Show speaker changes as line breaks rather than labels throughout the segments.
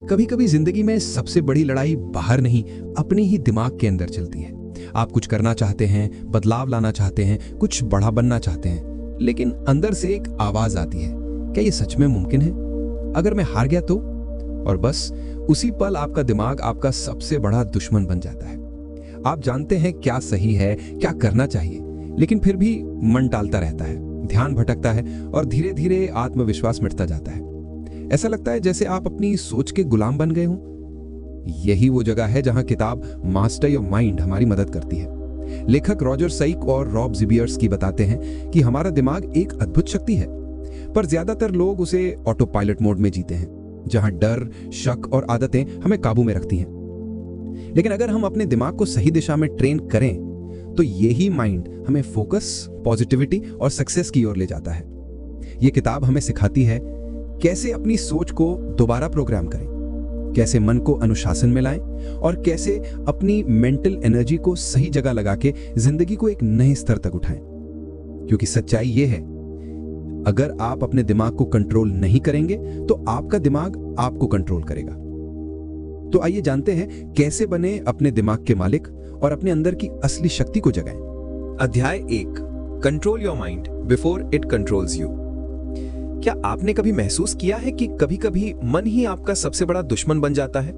कभी कभी जिंदगी में सबसे बड़ी लड़ाई बाहर नहीं, अपने ही दिमाग के अंदर चलती है। आप कुछ करना चाहते हैं, बदलाव लाना चाहते हैं, कुछ बड़ा बनना चाहते हैं, लेकिन अंदर से एक आवाज आती है, क्या ये सच में मुमकिन है? अगर मैं हार गया तो? और बस उसी पल आपका दिमाग आपका सबसे बड़ा दुश्मन बन जाता है। आप जानते हैं क्या सही है, क्या करना चाहिए, लेकिन फिर भी मन टालता रहता है, ध्यान भटकता है और धीरे धीरे आत्मविश्वास मिटता जाता है। ऐसा लगता है जैसे आप अपनी सोच के गुलाम बन गए हों। यही वो जगह है जहां किताब मास्टर योर माइंड हमारी मदद करती है। लेखक रॉजर साइक और रॉब ज़िबियर्स्की बताते हैं कि हमारा दिमाग एक अद्भुत शक्ति है, पर ज्यादातर लोग उसे ऑटो पायलट मोड में जीते हैं, जहां डर, शक और आदतें हमें काबू में रखती हैं। लेकिन अगर हम अपने दिमाग को सही दिशा में ट्रेन करें तो यही माइंड हमें फोकस, पॉजिटिविटी और सक्सेस की ओर ले जाता है। यह किताब हमें सिखाती है कैसे अपनी सोच को दोबारा प्रोग्राम करें, कैसे मन को अनुशासन में लाएं और कैसे अपनी मेंटल एनर्जी को सही जगह लगा के जिंदगी को एक नए स्तर तक उठाएं। क्योंकि सच्चाई यह है, अगर आप अपने दिमाग को कंट्रोल नहीं करेंगे तो आपका दिमाग आपको कंट्रोल करेगा। तो आइए जानते हैं कैसे बने अपने दिमाग के मालिक और अपने अंदर की असली शक्ति को जगाएं।
अध्याय 1, control your mind before it controls you. क्या आपने कभी महसूस किया है कि कभी-कभी मन ही आपका सबसे बड़ा दुश्मन बन जाता है?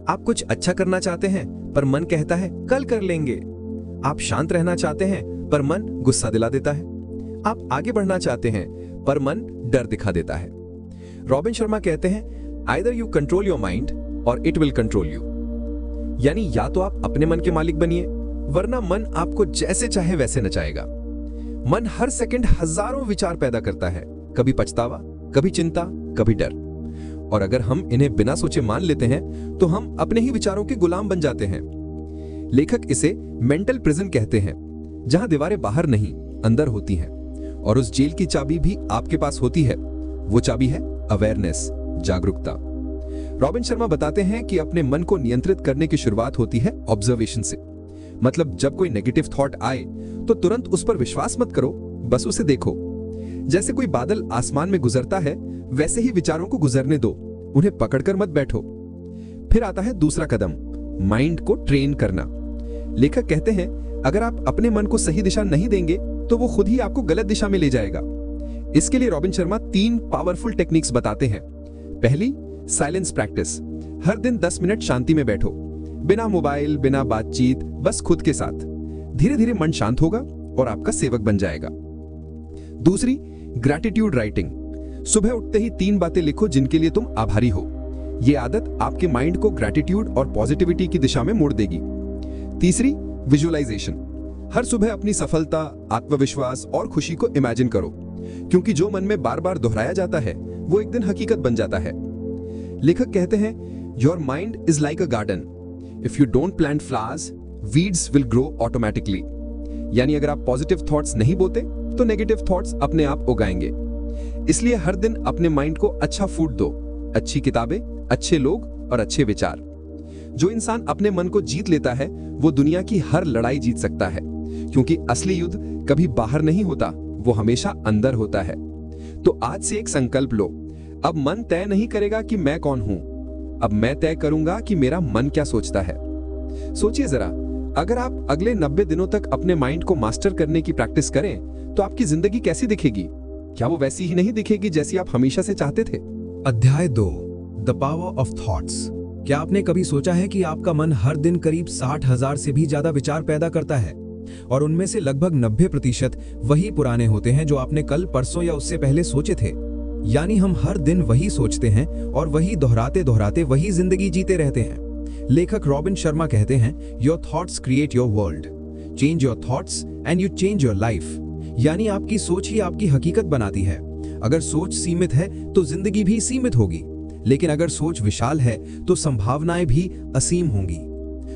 आप कुछ अच्छा करना चाहते हैं पर मन कहता है कल कर लेंगे। आप शांत रहना चाहते हैं पर मन गुस्सा दिला देता है। आप आगे बढ़ना चाहते हैं पर मन डर दिखा देता है। रॉबिन शर्मा कहते हैं, either you control your mind और इट विल कंट्रोल यू। यानी या तो आप अपने मन के मालिक बनिए, वरना मन आपको जैसे चाहे वैसे नचाएगा। मन हर सेकंड हजारों विचार पैदा करता है, कभी पछतावा, कभी चिंता, कभी डर। और अगर हम इन्हें बिना सोचे मान लेते हैं तो हम अपने ही विचारों के गुलाम बन जाते हैं। लेखक इसे मेंटल प्रिजन कहते हैं, जहां दीवारें बाहर नहीं अंदर होती हैं और उस जेल की चाबी भी आपके पास होती है। वो चाबी है अवेयरनेस, जागरूकता। रॉबिन शर्मा बताते हैं कि अपने मन को नियंत्रित करने की शुरुआत होती है ऑब्जर्वेशन से। मतलब जब कोई नेगेटिव थॉट आए तो तुरंत उस पर विश्वास मत करो, बस उसे देखो। जैसे कोई बादल आसमान में गुजरता है, वैसे ही विचारों को गुजरने दो, उन्हें पकड़कर मत बैठो। फिर आता है दूसरा कदम, माइंड को ट्रेन करना। लेखक कहते हैं, अगर आप अपने मन को सही दिशा नहीं देंगे तो वो खुद ही आपको गलत दिशा में ले जाएगा। इसके लिए रॉबिन शर्मा 3 पावरफुल टेक्निक्स बताते हैं। पहली, साइलेंस प्रैक्टिस। हर दिन 10 मिनट शांति में बैठो, बिना मोबाइल, बिना बातचीत, बस खुद के साथ। धीरे धीरे मन शांत होगा और आपका सेवक बन जाएगा। दूसरी, ग्रैटिट्यूड राइटिंग। सुबह उठते ही 3 बातें लिखो जिनके लिए तुम आभारी हो। यह आदत आपके माइंड को ग्रैटिट्यूड और पॉजिटिविटी की दिशा में मोड़ देगी। तीसरी, विजुअलाइजेशन। हर सुबह अपनी सफलता, आत्मविश्वास और खुशी को इमेजिन करो, क्योंकि जो मन में बार बार दोहराया जाता है वो एक दिन हकीकत बन जाता है। लेखक कहते हैं, your mind is like a garden, if you don't plant flowers, weeds will grow automatically. यानी अगर आप पॉजिटिव थॉट्स नहीं बोते तो नेगेटिव थॉट्स अपने आप उगाएंगे। इसलिए हर दिन अपने माइंड को अच्छा फूड दो, अच्छी किताबें, अच्छे लोग और अच्छे विचार। जो इंसान अपने मन को जीत लेता है वो दुनिया की हर लड़ाई जीत सकता है, क्योंकि असली युद्ध कभी बाहर नहीं होता, वो हमेशा अंदर होता है। तो आज से एक संकल्प लो, अब मन तय नहीं करेगा कि मैं कौन हूं, अब मैं तय करूंगा कि मेरा मन क्या सोचता है। सोचिए जरा, अगर आप अगले 90 दिनों तक अपने माइंड को मास्टर करने की प्रैक्टिस करें तो आपकी जिंदगी कैसी दिखेगी? क्या वो वैसी ही नहीं दिखेगी जैसी आप हमेशा से चाहते थे?
अध्याय 2, द पावर ऑफ थॉट्स। क्या आपने कभी सोचा है कि आपका मन हर दिन करीब 60,000 से भी ज्यादा विचार पैदा करता है और उनमें से लगभग 90% वही पुराने होते हैं जो आपने कल, परसों या उससे पहले सोचे थे। यानी हम हर दिन वही सोचते हैं और वही दोहराते दोहराते वही जिंदगी जीते रहते हैं। लेखक रॉबिन शर्मा कहते हैं, your thoughts create your world, change your thoughts and you change your life. यानी आपकी सोच ही आपकी हकीकत बनाती है। अगर सोच सीमित है तो जिंदगी भी सीमित होगी, लेकिन अगर सोच विशाल है तो संभावनाएं भी असीम होंगी।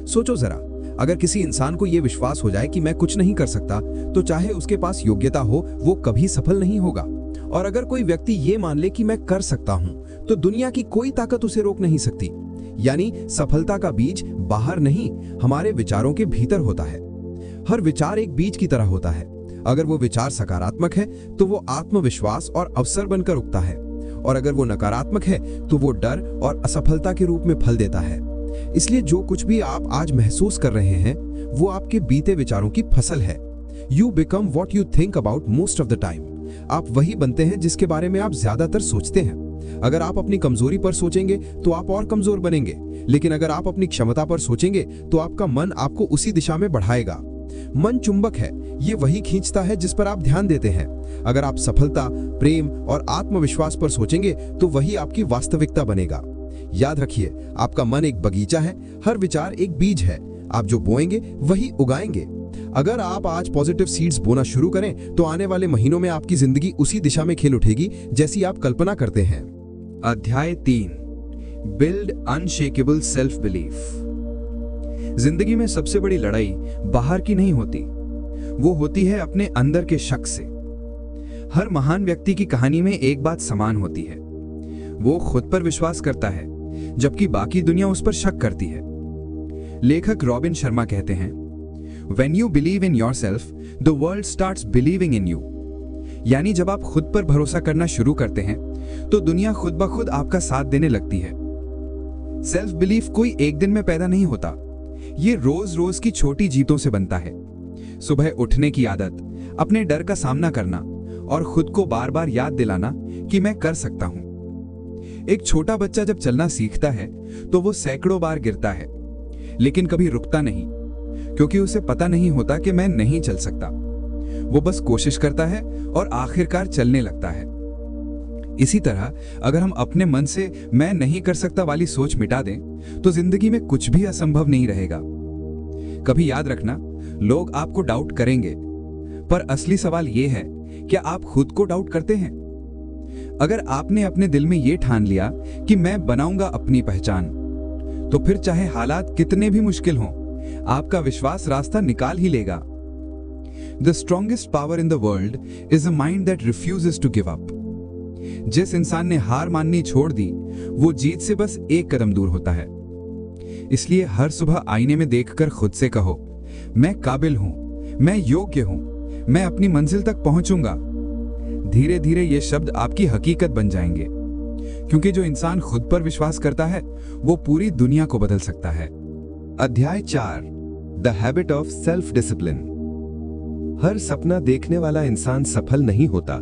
सोचो जरा, अगर किसी इंसान को यह विश्वास हो जाए कि मैं कुछ नहीं कर सकता, तो चाहे उसके पास योग्यता हो वो कभी सफल नहीं होगा। और अगर कोई व्यक्ति ये मान ले कि मैं कर सकता हूं, तो दुनिया की कोई ताकत उसे रोक नहीं सकती। यानी सफलता का बीज बाहर नहीं, हमारे विचारों के भीतर होता है। हर विचार एक बीज की तरह होता है। अगर वो विचार सकारात्मक है तो वो आत्मविश्वास और अवसर बनकर उगता है, और अगर वो नकारात्मक है तो वो डर और असफलता के रूप में फल देता है। इसलिए जो कुछ भी आप आज महसूस कर रहे हैं वो आपके बीते विचारों की फसल है। You become what you think about most of the time. आप वही बनते हैं जिसके बारे में आप ज्यादातर सोचते हैं। अगर आप अपनी कमजोरी पर सोचेंगे तो आप और कमजोर बनेंगे, लेकिन अगर आप अपनी क्षमता पर सोचेंगे तो आपका मन आपको उसी दिशा में बढ़ाएगा। मन चुंबक है, ये वही खींचता है जिस पर आप ध्यान देते हैं। अगर आप सफलता, प्रेम और आत्मविश्वास पर सोचेंगे तो वही आपकी वास्तविकता बनेगा। याद रखिए, आपका मन एक बगीचा है, हर विचार एक बीज है। आप जो बोएंगे वही उगाएंगे। अगर आप आज पॉजिटिव सीड्स बोना शुरू करें तो आने वाले महीनों में आपकी जिंदगी उसी दिशा में खेल उठेगी जैसी आप कल्पना करते हैं।
अध्याय 3, बिल्ड अनशेकेबल सेल्फ बिलीफ। जिंदगी में सबसे बड़ी लड़ाई बाहर की नहीं होती, वो होती है अपने अंदर के शक से। हर महान व्यक्ति की कहानी में एक बात समान होती है, वो खुद पर विश्वास करता है जबकि बाकी दुनिया उस पर शक करती है। लेखक रॉबिन शर्मा कहते हैं, When you believe in yourself, the world starts believing in you। यानी जब आप खुद पर भरोसा करना शुरू करते हैं तो दुनिया खुद ब खुद आपका साथ देने लगती है। सेल्फ बिलीफ कोई एक दिन में पैदा नहीं होता, ये रोज रोज की छोटी जीतों से बनता है। सुबह उठने की आदत, अपने डर का सामना करना और खुद को बार बार याद दिलाना कि मैं कर सकता हूं। एक छोटा बच्चा जब चलना सीखता है तो वो सैकड़ों बार गिरता है, लेकिन कभी रुकता नहीं, क्योंकि उसे पता नहीं होता कि मैं नहीं चल सकता। वो बस कोशिश करता है और आखिरकार चलने लगता है। इसी तरह अगर हम अपने मन से मैं नहीं कर सकता वाली सोच मिटा दें तो जिंदगी में कुछ भी असंभव नहीं रहेगा। कभी याद रखना, लोग आपको डाउट करेंगे, पर असली सवाल यह है, क्या आप खुद को डाउट करते हैं? अगर आपने अपने दिल में यह ठान लिया कि मैं बनाऊंगा अपनी पहचान, तो फिर चाहे हालात कितने भी मुश्किल हों, आपका विश्वास रास्ता निकाल ही लेगा। The strongest power in the world is a mind that refuses to give up। जिस इंसान ने हार माननी छोड़ दी, वो जीत से बस एक कदम दूर होता है। इसलिए हर सुबह आईने में देखकर खुद से कहो, मैं काबिल हूं, मैं योग्य हूं, मैं अपनी मंजिल तक पहुंचूंगा। धीरे धीरे ये शब्द आपकी हकीकत बन जाएंगे, क्योंकि जो इंसान खुद पर विश्वास करता है वो पूरी दुनिया को बदल सकता है।
अध्याय 4, the habit of self discipline. हर सपना देखने वाला इंसान सफल नहीं होता।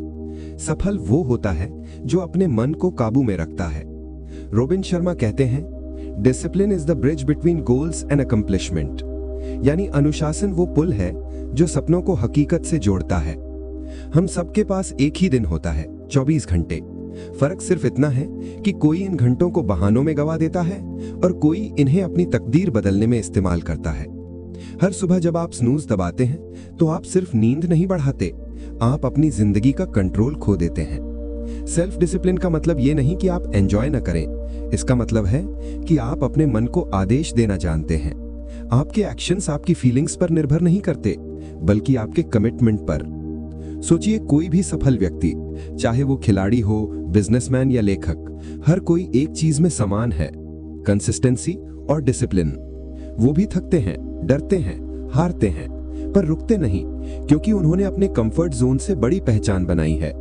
सफल वो होता है जो अपने मन को काबू में रखता है। रॉबिन शर्मा कहते हैं, discipline is the bridge between goals and accomplishment. यानी अनुशासन वो पुल है जो सपनों को हकीकत से जोड़ता है। हम सबके पास एक ही दिन होता है, 24 घंटे। फर्क सिर्फ इतना है कि कोई इन घंटों को बहानों में गवा देता है और कोई इन्हें अपनी तकदीर बदलने में इस्तेमाल करता है। हर सुबह जब आप स्नूज दबाते हैं तो आप सिर्फ नींद नहीं बढ़ाते, आप अपनी जिंदगी का कंट्रोल खो देते हैं। सेल्फ डिसिप्लिन का मतलब ये नहीं कि आप एंजॉय न करें, इसका मतलब है कि आप अपने मन को आदेश देना जानते हैं। आपके एक्शंस आपकी फीलिंग्स पर निर्भर नहीं करते, बल्कि आपके कमिटमेंट पर। सोचिए, कोई भी सफल व्यक्ति, चाहे वो खिलाड़ी हो, बिजनेसमैन या लेखक, हर कोई एक चीज में समान है, कंसिस्टेंसी और डिसिप्लिन। वो भी थकते हैं, डरते हैं, हारते हैं, पर रुकते नहीं, क्योंकि उन्होंने अपने कंफर्ट जोन से बड़ी पहचान बनाई है।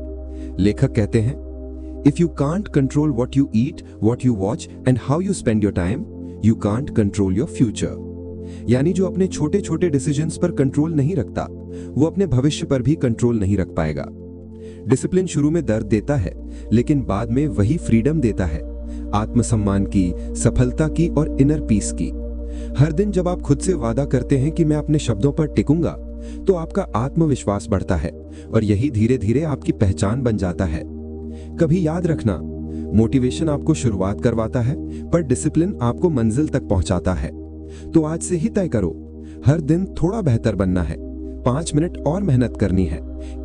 लेखक कहते हैं, if you can't control what you eat, what you watch and how you spend your time, you can't control your future. यानी जो अपने छोटे छोटे डिसीजंस पर कंट्रोल नहीं रखता, वो अपने भविष्य पर भी कंट्रोल नहीं रख पाएगा। डिसिप्लिन शुरू में दर्द देता है, लेकिन बाद में वही फ्रीडम देता है, आत्मसम्मान की, सफलता की और इनर पीस की। हर दिन जब आप खुद से वादा करते हैं कि मैं अपने शब्दों पर टिकूंगा, तो आपका आत्मविश्वास बढ़ता है और यही धीरे धीरे आपकी पहचान बन जाता है। कभी याद रखना, मोटिवेशन आपको शुरुआत करवाता है, पर डिसिप्लिन आपको मंजिल तक पहुंचाता है। तो आज से ही तय करो, हर दिन थोड़ा बेहतर बनना है, 5 मिनट और मेहनत करनी है,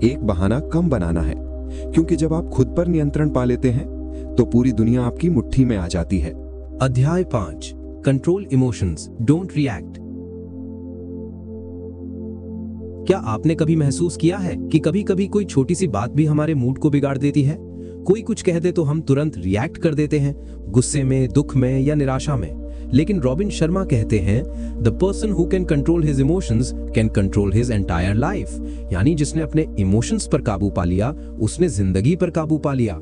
एक बहाना कम बनाना है। क्योंकि जब आप खुद पर नियंत्रण पा लेते हैं तो पूरी दुनिया आपकी मुट्ठी में आ जाती है।
अध्याय 5, कंट्रोल इमोशंस, डोंट रिएक्ट। क्या आपने कभी महसूस किया है कि कभी कभी कोई छोटी सी बात भी हमारे मूड को बिगाड़ देती है? कोई कुछ कह दे तो हम तुरंत रिएक्ट कर देते हैं, गुस्से में, दुख में या निराशा में। लेकिन रॉबिन शर्मा कहते हैं, the person who can control his emotions can control his entire life. यानी जिसने अपने इमोशंस पर काबू पा लिया, उसने जिंदगी पर काबू पा लिया।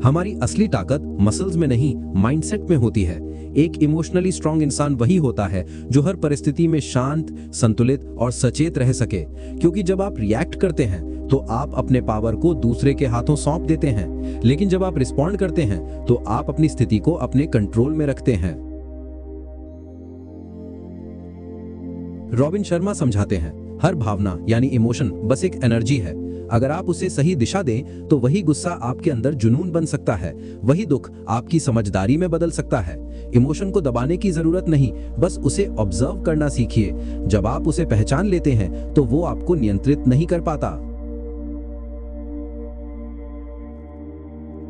हमारी असली ताकत मसल्स में नहीं, माइंडसेट में होती है। एक इमोशनली स्ट्रांग इंसान वही होता है जो हर परिस्थिति में शांत, संतुलित और सचेत रह सके, क्योंकि जब आप रिएक्ट करते हैं तो आप अपने पावर को दूसरे के हाथों सौंप देते हैं, लेकिन जब आप रिस्पॉन्ड करते हैं तो आप अपनी स्थिति को अपने कंट्रोल में रखते हैं। रॉबिन शर्मा समझाते हैं, हर भावना यानी इमोशन बस एक एनर्जी है। अगर आप उसे सही दिशा दें तो वही गुस्सा आपके अंदर जुनून बन सकता है, वही दुख आपकी समझदारी में बदल सकता है। इमोशन को दबाने की जरूरत नहीं, बस उसे ऑब्जर्व करना सीखिए। जब आप उसे पहचान लेते हैं तो वो आपको नियंत्रित नहीं कर पाता।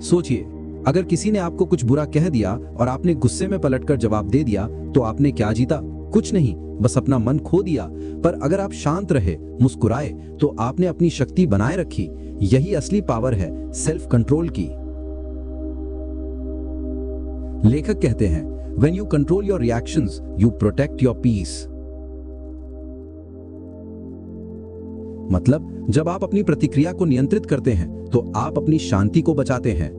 सोचिए, अगर किसी ने आपको कुछ बुरा कह दिया और आपने गुस्से में पलटकर जवाब दे दिया तो आपने क्या जीता? कुछ नहीं, बस अपना मन खो दिया। पर अगर आप शांत रहे, मुस्कुराए, तो आपने अपनी शक्ति बनाए रखी। यही असली पावर है, सेल्फ कंट्रोल की। लेखक कहते हैं, When you control your reactions, you protect your peace. मतलब जब आप अपनी प्रतिक्रिया को नियंत्रित करते हैं तो आप अपनी शांति को बचाते हैं।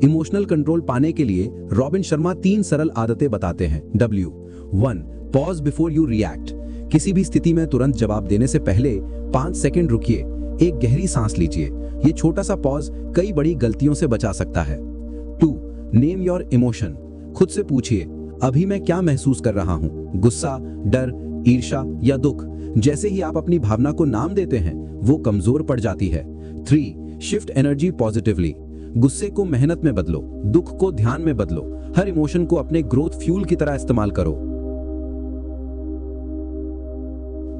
इमोशनल कंट्रोल पाने के लिए रॉबिन शर्मा 3 सरल आदतें बताते हैं। W1 pause before you react. किसी भी स्थिति में तुरंत जवाब देने से पहले 5 सेकंड रुकिए, एक गहरी सांस लीजिए। ये छोटा सा पॉज कई बड़ी गलतियों से बचा सकता है। 2 नेम योर इमोशन। खुद से पूछिए, अभी मैं क्या महसूस कर रहा हूं? गुस्सा, डर, ईर्ष्या या दुख? जैसे ही आप अपनी भावना को नाम देते हैं वो कमजोर पड़ जाती है। 3 शिफ्ट एनर्जी पॉजिटिवली। गुस्से को मेहनत में बदलो, दुख को ध्यान में बदलो। हर इमोशन को अपने ग्रोथ फ्यूल की तरह इस्तेमाल करो।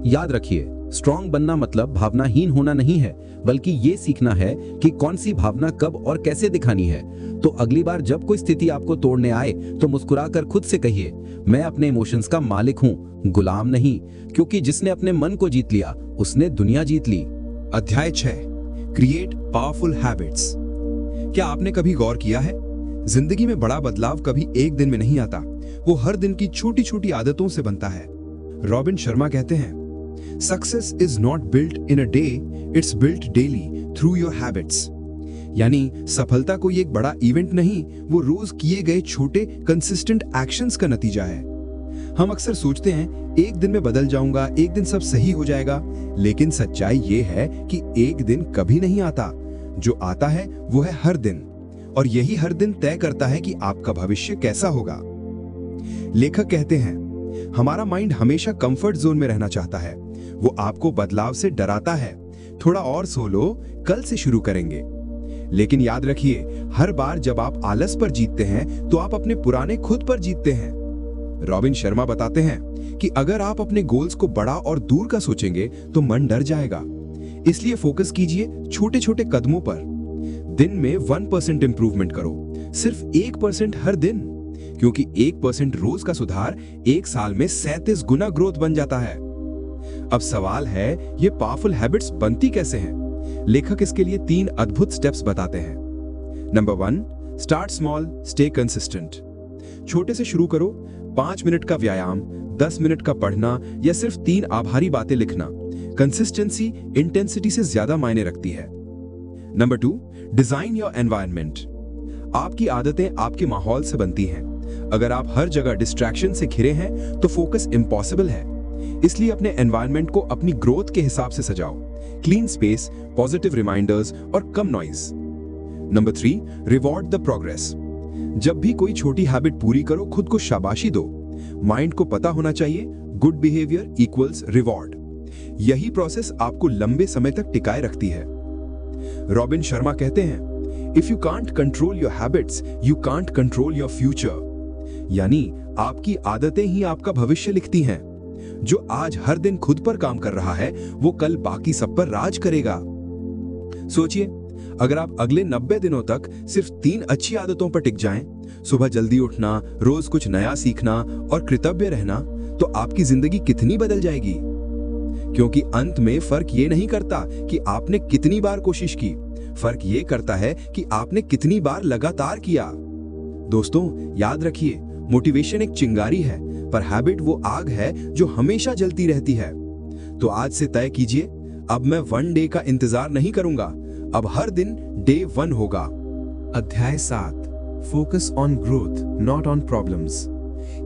याद रखिए, स्ट्रांग बनना मतलब भावनाहीन होना नहीं है, बल्कि ये सीखना है कि कौन सी भावना कब और कैसे दिखानी है। तो अगली बार जब कोई स्थिति आपको तोड़ने आए तो मुस्कुराकर खुद से कहिए, मैं अपने इमोशंस का मालिक हूं, गुलाम नहीं। क्योंकि जिसने अपने मन को जीत लिया उसने दुनिया जीत ली।
अध्याय 6 क्रिएट पावरफुल हैबिट्स। क्या आपने कभी गौर किया है, जिंदगी में बड़ा बदलाव कभी एक दिन में नहीं आता, वो हर दिन की छोटी छोटी आदतों से बनता है। रॉबिन शर्मा कहते हैं, success is not built in a day, it's built daily through your habits. यानी सफलता कोई एक बड़ा इवेंट नहीं, वो रोज किए गए छोटे कंसिस्टेंट एक्शंस का नतीजा है। हम अक्सर सोचते हैं एक दिन में बदल जाऊंगा, एक दिन सब सही हो जाएगा, लेकिन सच्चाई ये है कि एक दिन कभी नहीं आता। जो आता है वो है हर दिन, और यही हर दिन तय करता है कि आपका भविष्य कैसा होगा। लेखक कहते हैं, हमारा माइंड हमेशा कंफर्ट जोन में रहना चाहता है। वो आपको बदलाव से डराता है। थोड़ा और सो लो, कल से शुरू करेंगे। लेकिन याद रखिए, हर बार जब आप आलस पर जीतते हैं तो आप अपने पुराने खुद पर जीतते हैं। रॉबिन शर्मा बताते हैं कि अगर आप अपने गोल्स को बड़ा और दूर का सोचेंगे तो मन डर जाएगा। इसलिए फोकस कीजिए छोटे छोटे कदमों पर। दिन में 1% इंप्रूवमेंट करो, सिर्फ 1% हर दिन, क्योंकि 1% रोज का सुधार 1 साल में 37 गुना ग्रोथ बन जाता है। अब सवाल है, ये पावरफुल हैबिट्स बनती कैसे हैं? लेखक इसके लिए 3 अद्भुत स्टेप्स बताते हैं। Number 1, start small, stay consistent. छोटे से शुरू करो, 5 मिनट का व्यायाम, 10 मिनट का पढ़ना या सिर्फ 3 आभारी बातें लिखना। कंसिस्टेंसी इंटेंसिटी से ज्यादा मायने रखती है। Number 2, design your environment. आपकी आदतें आपके माहौल से बनती हैं। अगर आप हर जगह डिस्ट्रैक्शन से घिरे हैं तो फोकस इम्पॉसिबल है। इसलिए अपने एनवायरनमेंट को अपनी ग्रोथ के हिसाब से सजाओ। क्लीन स्पेस, पॉजिटिव रिमाइंडर्स और कम noise. Number 3, reward the progress. जब भी कोई छोटी हैबिट पूरी करो, खुद को शाबाशी दो। माइंड को पता होना चाहिए, गुड बिहेवियर इक्वल्स रिवॉर्ड। यही प्रोसेस आपको लंबे समय तक टिकाए रखती है। रॉबिन शर्मा कहते हैं, if you can't control your habits, you can't control your future. यानी आपकी आदतें ही आपका भविष्य लिखती हैं। जो आज हर दिन खुद पर काम कर रहा है वो कल बाकी सब पर राज करेगा। सोचिए, अगर आप अगले 90 दिनों तक सिर्फ 3 अच्छी आदतों पर टिक जाएं, सुबह जल्दी उठना, रोज कुछ नया सीखना और कृतज्ञ रहना, तो आपकी जिंदगी कितनी बदल जाएगी। क्योंकि अंत में फर्क ये नहीं करता कि आपने कितनी बार कोशिश की, फर्क ये करता है कि आपने कितनी बार लगातार किया। दोस्तों, याद रखिए, मोटिवेशन एक चिंगारी है, पर हैबिट वो आग है जो हमेशा जलती रहती है। तो आज से तय कीजिए, अब मैं 1 डे का इंतजार नहीं करूंगा, अब हर दिन डे 1 होगा।
अध्याय 7 focus on growth not on problems.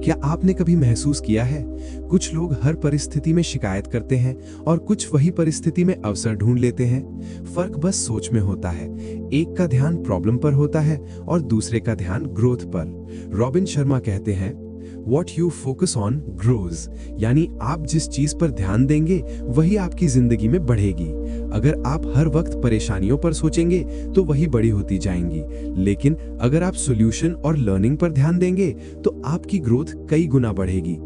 क्या आपने कभी महसूस किया है कुछ लोग हर परिस्थिति में शिकायत करते हैं और कुछ वही परिस्थिति में अवसर ढूंढ लेते हैं। फर्क बस सोच में होता है, एक का ध्यान प्रॉब्लम पर होता है और दूसरे का ध्यान ग्रोथ पर। रॉबिन शर्मा कहते हैं What you focus on grows, यानी आप जिस चीज पर ध्यान देंगे वही आपकी जिंदगी में बढ़ेगी। अगर आप हर वक्त परेशानियों पर सोचेंगे तो वही बड़ी होती जाएंगी, लेकिन अगर आप सॉल्यूशन और लर्निंग पर ध्यान देंगे तो आपकी ग्रोथ कई गुना बढ़ेगी।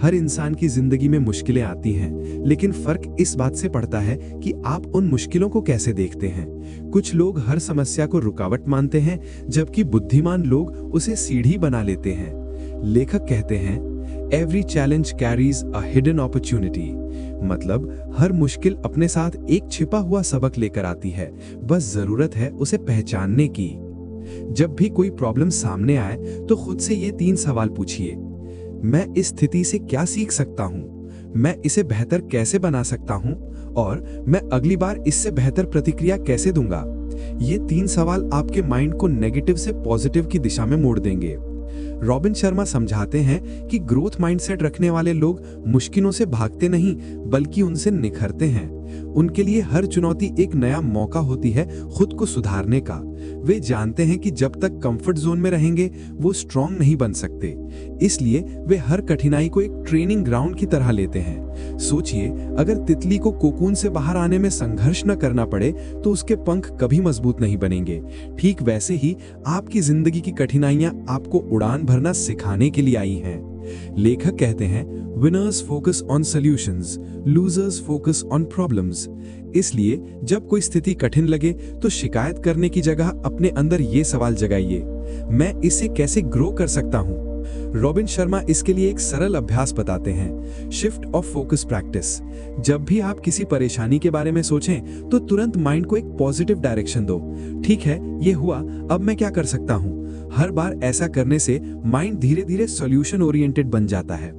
हर इंसान की जिंदगी में मुश्किलें आती हैं, लेकिन फर्क इस बात से पड़ता है कि आप उन मुश्किलों को कैसे देखते हैं। कुछ लोग हर समस्या को रुकावट मानते हैं, जबकि बुद्धिमान लोग उसे सीढ़ी बना लेते हैं। लेखक कहते हैं every challenge carries a hidden opportunity, मतलब हर मुश्किल अपने साथ एक छिपा हुआ सबक लेकर आती है, बस जरूरत है उसे पहचानने की। जब भी कोई प्रॉब्लम सामने आए तो खुद से ये 3 सवाल पूछिए। मैं इस स्थिति से क्या सीख सकता हूँ, मैं इसे बेहतर कैसे बना सकता हूँ और मैं अगली बार इससे बेहतर प्रतिक्रिया कैसे दूंगा। ये 3 सवाल आपके माइंड को नेगेटिव से पॉजिटिव की दिशा में मोड़ देंगे। रॉबिन शर्मा समझाते हैं कि ग्रोथ माइंडसेट रखने वाले लोग मुश्किलों से भागते नहीं बल्कि उनसे निखरते हैं। उनके लिए हर चुनौती एक नया मौका होती है खुद को सुधारने का। वे जानते हैं कि जब तक कंफर्ट जोन में रहेंगे वो स्ट्रांग नहीं बन सकते, इसलिए वे हर कठिनाई को एक ट्रेनिंग ग्राउंड की तरह लेते हैं। सोचिए, अगर तितली को कोकून से बाहर आने में संघर्ष न करना पड़े तो उसके पंख कभी मजबूत नहीं बनेंगे। ठीक वैसे ही आपकी जिंदगी की कठिनाइयां आपको उड़ान भरना सिखाने के लिए आई हैं। लेखक कहते हैं winners focus on solutions, losers focus on problems. इसलिए जब कोई स्थिति कठिन लगे तो शिकायत करने की जगह अपने अंदर ये सवाल जगाइए, मैं इसे कैसे ग्रो कर सकता हूँ। रॉबिन शर्मा इसके लिए एक सरल अभ्यास बताते हैं, शिफ्ट ऑफ फोकस प्रैक्टिस। जब भी आप किसी परेशानी के बारे में सोचें तो तुरंत माइंड को एक पॉजिटिव डायरेक्शन दो। ठीक है, ये हुआ, अब मैं क्या कर सकता हूँ। हर बार ऐसा करने से माइंड धीरे धीरे सॉल्यूशन ओरिएंटेड बन जाता है।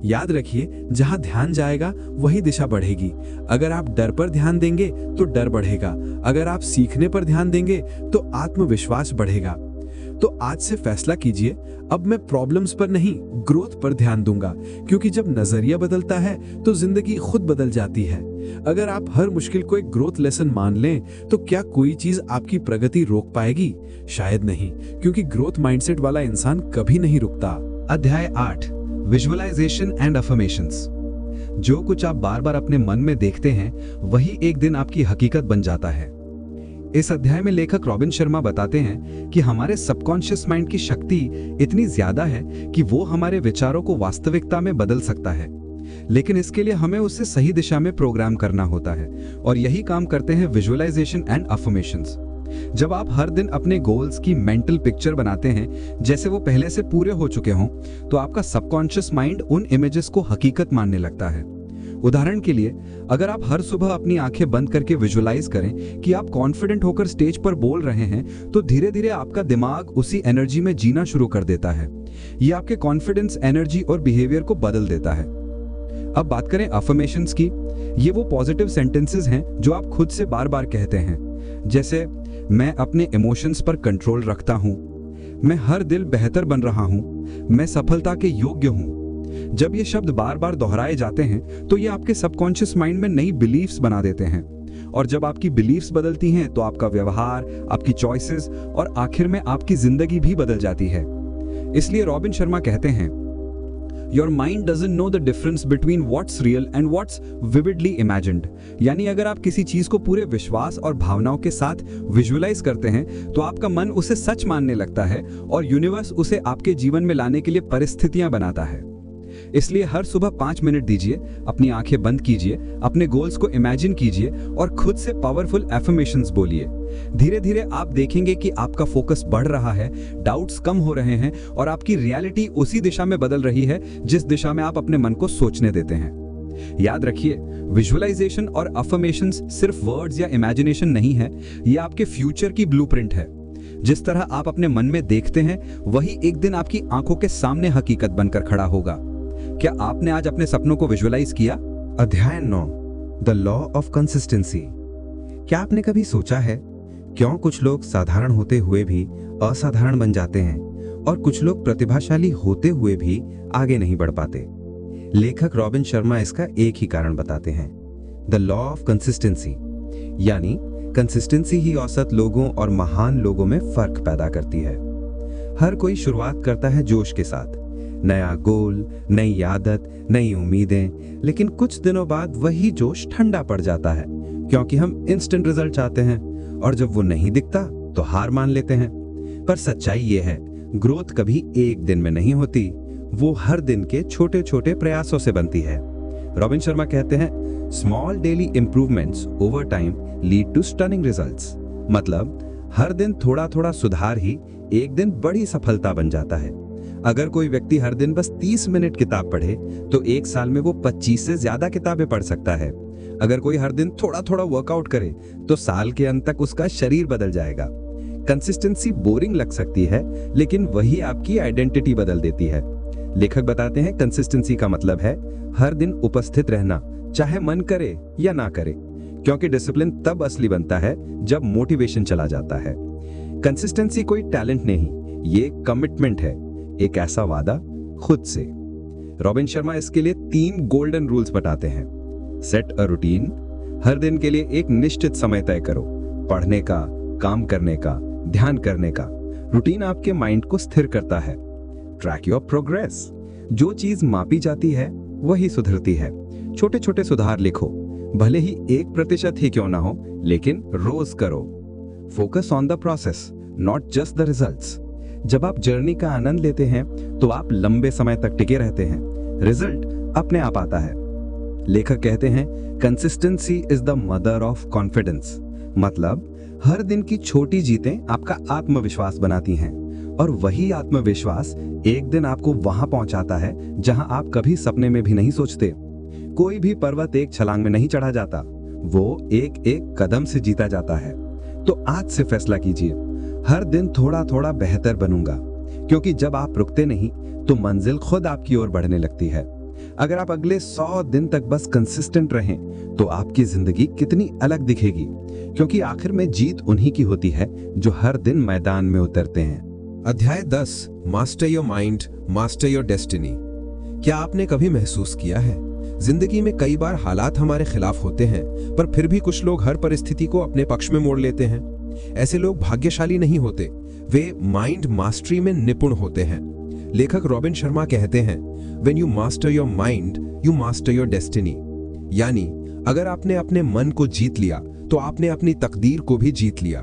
याद रखिए, जहां ध्यान जाएगा वही दिशा बढ़ेगी। अगर आप डर पर ध्यान देंगे तो डर बढ़ेगा, अगर आप सीखने पर ध्यान देंगे तो आत्मविश्वास बढ़ेगा। तो आज से फैसला कीजिए, अब मैं प्रॉब्लम्स पर नहीं ग्रोथ पर ध्यान दूंगा, क्योंकि जब नजरिया बदलता है तो जिंदगी खुद बदल जाती है। अगर आप हर मुश्किल को एक ग्रोथ लेसन मान लें तो क्या कोई चीज आपकी प्रगति रोक पाएगी? शायद नहीं, क्योंकि ग्रोथ माइंडसेट वाला इंसान कभी नहीं रुकता।
अध्याय 8 विजुअलाइजेशन एंड अफर्मेशंस। जो कुछ आप बार बार अपने मन में देखते हैं वही एक दिन आपकी हकीकत बन जाता है। इस अध्याय में लेखक रॉबिन शर्मा बताते हैं कि हमारे सबकॉन्शियस माइंड की शक्ति इतनी ज्यादा है कि वो हमारे विचारों को वास्तविकता में बदल सकता है, लेकिन इसके लिए हमें उसे सही दिशा में प्रोग्राम करना होता है, और यही काम करते हैं विजुअलाइजेशन एंड अफर्मेशंस। जब आप हर दिन अपने गोल्स की मेंटल पिक्चर बनाते हैं जैसे वो पहले से पूरे हो चुके हों, तो आपका सबकॉन्शियस माइंड उन इमेजेस को हकीकत मानने लगता है। उदाहरण के लिए, अगर आप हर सुबह अपनी आंखें बंद करके विजुअलाइज करें कि आप कॉन्फिडेंट होकर स्टेज पर बोल रहे हैं, तो धीरे धीरे आपका दिमाग उसी एनर्जी में जीना शुरू कर देता है। ये आपके कॉन्फिडेंस, एनर्जी और बिहेवियर को बदल देता है। अब बात करें अफर्मेशंस की। ये वो पॉजिटिव सेंटेंसेस हैं जो आप खुद से बार बार कहते हैं, जैसे मैं अपने इमोशंस पर कंट्रोल रखता हूं, मैं हर दिन बेहतर बन रहा हूं, मैं सफलता के योग्य हूं। जब ये शब्द बार बार दोहराए जाते हैं तो ये आपके सबकॉन्शियस माइंड में नई बिलीफ्स बना देते हैं, और जब आपकी बिलीफ्स बदलती हैं तो आपका व्यवहार, आपकी चॉइसेस और आखिर में आपकी जिंदगी भी बदल जाती है। इसलिए रॉबिन शर्मा कहते हैं, Your mind doesn't know the difference between what's real and what's vividly imagined। यानी अगर आप किसी चीज को पूरे विश्वास और भावनाओं के साथ विजुअलाइज करते हैं तो आपका मन उसे सच मानने लगता है और यूनिवर्स उसे आपके जीवन में लाने के लिए परिस्थितियां बनाता है। इसलिए हर सुबह 5 मिनट दीजिए, अपनी आंखें बंद कीजिए, अपने गोल्स को इमेजिन कीजिए और खुद से पावरफुल एफर्मेशंस बोलिए। धीरे धीरे आप देखेंगे कि आपका फोकस बढ़ रहा है, डाउट्स कम हो रहे हैं और आपकी रियलिटी उसी दिशा में बदल रही है जिस दिशा में आप अपने मन को सोचने देते हैं। याद रखिए, विजुअलाइजेशन और अफर्मेशंस सिर्फ वर्ड्स या इमेजिनेशन नहीं है, ये आपके फ्यूचर की ब्लूप्रिंट है। जिस तरह आप अपने मन में देखते हैं वही एक दिन आपकी आंखों के सामने हकीकत बनकर खड़ा होगा। क्या आपने आज अपने सपनों को विजुअलाइज किया?
अध्याय 9 द लॉ ऑफ कंसिस्टेंसी। क्या आपने कभी सोचा है
क्यों कुछ लोग साधारण होते हुए भी असाधारण बन जाते हैं और कुछ लोग प्रतिभाशाली होते हुए भी आगे नहीं बढ़ पाते। लेखक रॉबिन शर्मा इसका एक ही कारण बताते हैं, द लॉ ऑफ कंसिस्टेंसी, यानी कंसिस्टेंसी ही औसत लोगों और महान लोगों में फर्क पैदा करती है। हर कोई शुरुआत करता है जोश के साथ, नया गोल, नई आदत, नई उम्मीदें, लेकिन कुछ दिनों बाद वही जोश ठंडा पड़ जाता है क्योंकि हम इंस्टेंट रिजल्ट चाहते हैं और जब वो नहीं दिखता तो हार मान लेते हैं। पर सच्चाई ये है, ग्रोथ कभी एक दिन में नहीं होती, वो हर दिन के छोटे छोटे प्रयासों से बनती है। रॉबिन शर्मा कहते हैं, small daily improvements over time lead to stunning results. मतलब हर दिन थोड़ा थोड़ा सुधार ही एक दिन बड़ी सफलता बन जाता है। अगर कोई व्यक्ति हर दिन बस 30 मिनट किताब पढ़े तो एक साल में वो 25 से ज्यादा किताबें पढ़ सकता है। अगर कोई हर दिन थोड़ा थोड़ा वर्कआउट करे तो साल के अंत तक उसका शरीर बदल जाएगा। कंसिस्टेंसी बोरिंग लग सकती है, लेकिन वही आपकी आइडेंटिटी बदल देती है। लेखक बताते हैं, कंसिस्टेंसी का मतलब है हर दिन उपस्थित रहना, चाहे मन करे या ना करे, क्योंकि डिसिप्लिन तब असली बनता है जब मोटिवेशन चला जाता है। कंसिस्टेंसी कोई टैलेंट नहीं, ये कमिटमेंट है, एक ऐसा वादा खुद से। रॉबिन शर्मा इसके लिए 3 गोल्डन रूल्स बताते हैं। सेट अ रूटीन, हर दिन के लिए एक निश्चित समय तय करो, पढ़ने का, काम करने का, ध्यान करने का। रूटीन आपके माइंड को स्थिर करता है। ट्रैक योर प्रोग्रेस, जो चीज मापी जाती है वही सुधरती है। छोटे छोटे सुधार लिखो, भले ही 1% ही क्यों ना हो, लेकिन रोज करो। Focus on the process, not just the results. जब आप जर्नी का आनंद लेते हैं तो आप लंबे समय तक टिके रहते हैं, रिजल्ट अपने आप आता है। लेखक कहते हैं, consistency is the mother of confidence. मतलब हर दिन की छोटी जीतें आपका आत्मविश्वास बनाती हैं और वही आत्मविश्वास एक दिन आपको वहां पहुंचाता है जहां आप कभी सपने में भी नहीं सोचते। कोई भी पर्वत एक छलांग में नहीं चढ़ा जाता, वो एक एक कदम से जीता जाता है। तो आज से फैसला कीजिए, हर दिन थोड़ा थोड़ा बेहतर बनूंगा, क्योंकि जब आप रुकते नहीं तो मंजिल खुद आपकी ओर बढ़ने लगती है। अगर आप अगले 100 दिन तक बस कंसिस्टेंट रहें तो आपकी जिंदगी कितनी अलग दिखेगी, क्योंकि आखिर में जीत उन्हीं की होती है जो हर दिन मैदान में उतरते हैं।
अध्याय 10, master your mind, master your destiny. क्या आपने कभी महसूस किया है, जिंदगी में कई बार हालात हमारे खिलाफ होते हैं, पर फिर भी कुछ लोग हर परिस्थिति को अपने पक्ष में मोड़ लेते हैं। ऐसे लोग भाग्यशाली नहीं होते, वे माइंड मास्टरी में निपुण होते हैं। लेखक रॉबिन शर्मा कहते हैं, When you master your mind, you master your destiny। यानी अगर आपने अपने मन को जीत लिया तो आपने अपनी तकदीर को भी जीत लिया।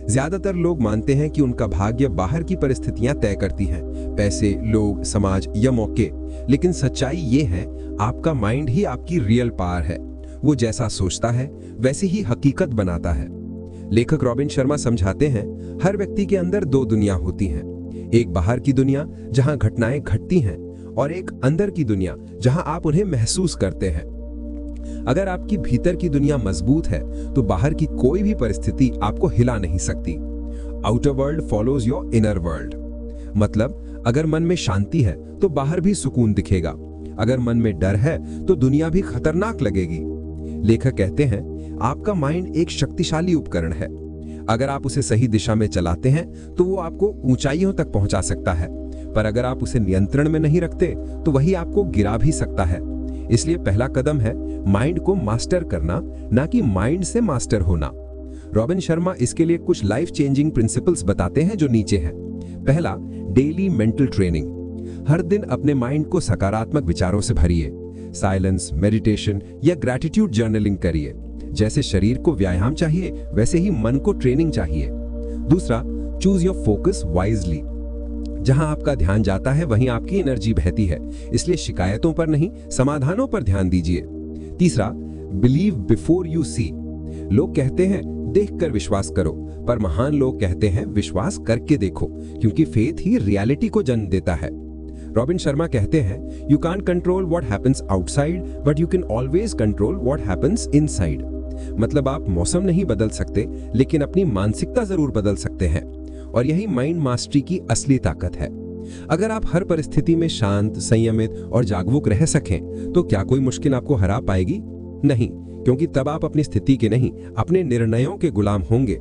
ज्यादातर लोग मानते हैं कि उनका भाग्य बाहर की परिस्थितियां तय करती हैं, पैसे, लोग, समाज या मौके। लेकिन सच्चाई ये है, आपका माइंड ही आपकी रियल पावर है। वो जैसा सोचता है वैसे ही हकीकत बनाता है। लेखक रॉबिन शर्मा समझाते हैं, हर व्यक्ति के अंदर 2 दुनिया होती हैं, एक बाहर की दुनिया जहां घटनाएं घटती हैं और एक अंदर की दुनिया जहां आप उन्हें महसूस करते हैं। अगर आपकी भीतर की दुनिया मजबूत है तो बाहर की कोई भी परिस्थिति आपको हिला नहीं सकती। Outer world follows your inner world. मतलब अगर मन में शांति है तो बाहर भी सुकून दिखेगा, अगर मन में डर है तो दुनिया भी खतरनाक लगेगी। लेखक कहते हैं, आपका माइंड एक शक्तिशाली उपकरण है। अगर आप उसे सही दिशा में चलाते हैं तो वो आपको ऊंचाइयों तक पहुंचा सकता है, पर अगर आप उसे नियंत्रण में नहीं रखते तो वही आपको गिरा भी सकता है। इसलिए पहला कदम है माइंड को मास्टर करना, ना कि माइंड से मास्टर होना। रॉबिन शर्मा इसके लिए कुछ लाइफ चेंजिंग प्रिंसिपल्स बताते हैं जो नीचे हैं। पहला, डेली मेंटल ट्रेनिंग। हर दिन अपने माइंड को सकारात्मक विचारों से भरिए। साइलेंस, मेडिटेशन या ग्रैटिट्यूड जर्नलिंग करिए। जैसे शरीर को व्यायाम चाहिए वैसे ही मन को ट्रेनिंग चाहिए। दूसरा, चूज योर फोकस वाइजली। जहां आपका ध्यान जाता है वहीं आपकी एनर्जी बहती है, इसलिए शिकायतों पर नहीं, समाधानों पर ध्यान दीजिए। तीसरा, बिलीव बिफोर यू सी। लोग कहते हैं देखकर विश्वास करो, पर महान लोग कहते हैं विश्वास करके देखो, क्योंकि फेथ ही रियलिटी को जन्म देता है। रॉबिन शर्मा कहते हैं, you can't control what happens outside, but you can always control what happens inside. मतलब आप मौसम नहीं बदल सकते, लेकिन अपनी मानसिकता जरूर बदल सकते हैं, और यही माइंड मास्टरी की असली ताकत है। अगर आप हर परिस्थिति में शांत, संयमित और जागरूक रह सकें तो क्या कोई मुश्किल आपको हरा पाएगी? नहीं, क्योंकि तब आप अपनी स्थिति के नहीं, अपने निर्णयों के गुलाम होंगे।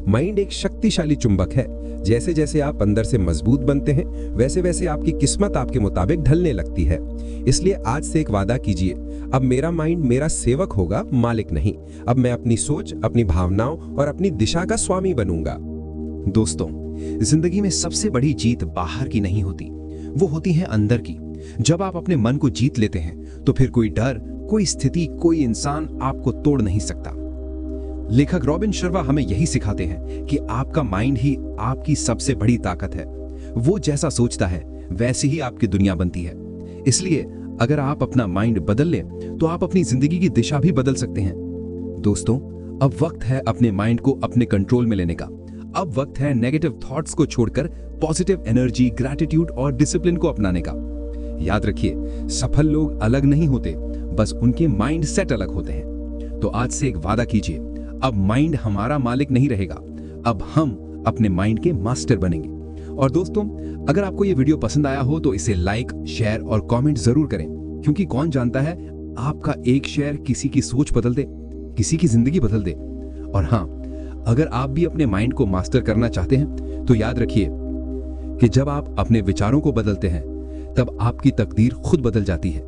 माइंड एक शक्तिशाली चुंबक है। जैसे जैसे आप अंदर से मजबूत बनते हैं, वैसे वैसे आपकी किस्मत आपके मुताबिक ढलने लगती है। इसलिए आज से एक वादा कीजिए, अब मेरा माइंड मेरा सेवक होगा, मालिक नहीं। अब मैं अपनी सोच, अपनी भावनाओं और अपनी दिशा का स्वामी बनूंगा।
दोस्तों, जिंदगी में सबसे बड़ी जीत बाहर की नहीं होती, वो होती है अंदर की। जब आप अपने मन को जीत लेते हैं तो फिर कोई डर, कोई स्थिति, कोई इंसान आपको तोड़ नहीं सकता। लेखक रॉबिन शर्मा हमें यही सिखाते हैं कि आपका माइंड ही आपकी सबसे बड़ी ताकत है। वो जैसा सोचता है वैसे ही आपकी दुनिया बनती है। इसलिए अगर आप अपना माइंड बदल लें तो आप अपनी जिंदगी की दिशा भी बदल सकते हैं। दोस्तों, अब वक्त है अपने माइंड को अपने कंट्रोल में लेने का। अब वक्त है नेगेटिव थॉट्स को छोड़कर पॉजिटिव एनर्जी, ग्रैटिट्यूड और डिसिप्लिन को अपनाने का। याद रखिए, सफल लोग अलग नहीं होते, बस उनके माइंड सेट अलग होते हैं। तो आज से एक वादा कीजिए, अब माइंड हमारा मालिक नहीं रहेगा, अब हम अपने माइंड के मास्टर बनेंगे। और दोस्तों, अगर आपको ये वीडियो पसंद आया हो तो इसे लाइक, शेयर और कमेंट जरूर करें, क्योंकि कौन जानता है, आपका एक शेयर किसी की सोच बदल दे, किसी की जिंदगी बदल दे। और हाँ, अगर आप भी अपने माइंड को मास्टर करना चाहते हैं तो याद रखिए कि जब आप अपने विचारों को बदलते हैं तब आपकी तकदीर खुद बदल जाती है।